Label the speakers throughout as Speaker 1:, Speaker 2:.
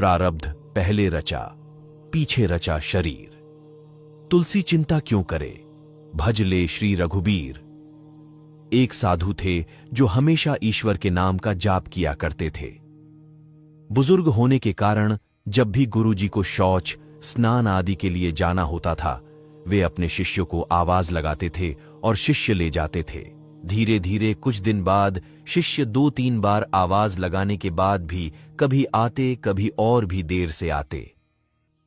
Speaker 1: प्रारब्ध पहले रचा, पीछे रचा शरीर। तुलसी चिंता क्यों करे, भज ले श्री रघुबीर। एक साधु थे जो हमेशा ईश्वर के नाम का जाप किया करते थे। बुजुर्ग होने के कारण जब भी गुरुजी को शौच, स्नान आदि के लिए जाना होता था, वे अपने शिष्यों को आवाज लगाते थे और शिष्य ले जाते थे। धीरे धीरे कुछ दिन बाद शिष्य 2-3 बार आवाज लगाने के बाद भी कभी आते, कभी और भी देर से आते।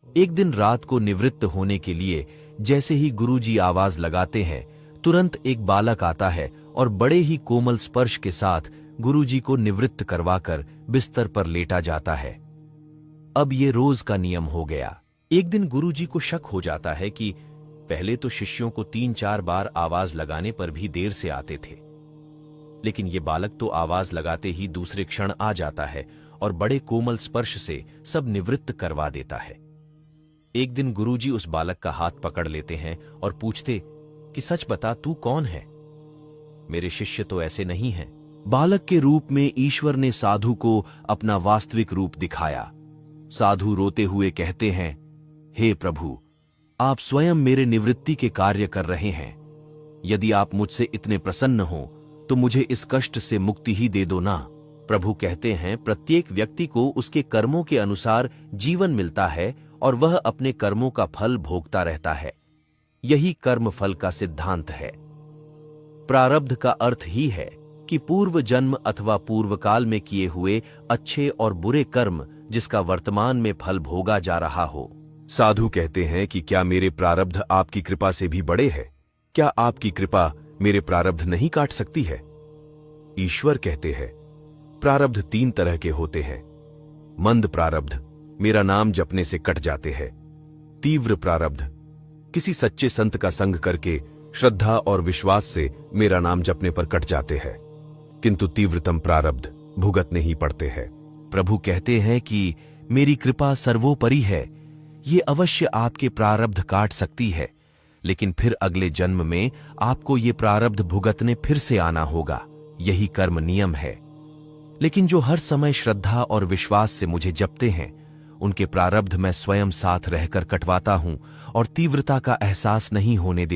Speaker 1: एक दिन रात को निवृत्त होने के लिए जैसे ही गुरुजी आवाज लगाते हैं, तुरंत एक बालक आता है और बड़े ही कोमल स्पर्श के साथ गुरुजी को निवृत्त करवाकर बिस्तर पर लेटा जाता है। अब ये रोज का नियम हो गया। एक दिन गुरुजी को शक हो जाता है कि पहले तो शिष्यों को 3-4 बार आवाज लगाने पर भी देर से आते थे, लेकिन ये बालक तो आवाज लगाते ही दूसरे क्षण आ जाता है और बड़े कोमल स्पर्श से सब निवृत्त करवा देता है। एक दिन गुरुजी उस बालक का हाथ पकड़ लेते हैं और पूछते कि सच बता, तू कौन है? मेरे शिष्य तो ऐसे नहीं हैं। बालक के रूप में ईश्वर ने साधु को अपना वास्तविक रूप दिखाया। साधु रोते हुए कहते हैं, हे प्रभु, आप स्वयं मेरे निवृत्ति के कार्य कर रहे हैं। यदि आप मुझसे इतने प्रसन्न हो तो मुझे इस कष्ट से मुक्ति ही दे दो ना। प्रभु कहते हैं, प्रत्येक व्यक्ति को उसके कर्मों के अनुसार जीवन मिलता है और वह अपने कर्मों का फल भोगता रहता है। यही कर्म फल का सिद्धांत है। प्रारब्ध का अर्थ ही है कि पूर्व जन्म अथवा पूर्व काल में किए हुए अच्छे और बुरे कर्म जिसका वर्तमान में फल भोगा जा रहा हो। साधु कहते हैं कि क्या मेरे प्रारब्ध आपकी कृपा से भी बड़े हैं? क्या आपकी कृपा मेरे प्रारब्ध नहीं काट सकती है? ईश्वर कहते हैं, प्रारब्ध 3 तरह के होते हैं। मंद प्रारब्ध मेरा नाम जपने से कट जाते हैं। तीव्र प्रारब्ध किसी सच्चे संत का संग करके श्रद्धा और विश्वास से मेरा नाम जपने पर कट जाते हैं, किंतु तीव्रतम प्रारब्ध भुगतने ही पड़ते हैं। प्रभु कहते हैं कि मेरी कृपा सर्वोपरि है। ये अवश्य आपके प्रारब्ध काट सकती है, लेकिन फिर अगले जन्म में आपको ये प्रारब्ध भुगतने फिर से आना होगा। यही कर्म नियम है। लेकिन जो हर समय श्रद्धा और विश्वास से मुझे जपते हैं, उनके प्रारब्ध मैं स्वयं साथ रहकर कटवाता हूं और तीव्रता का एहसास नहीं होने देता।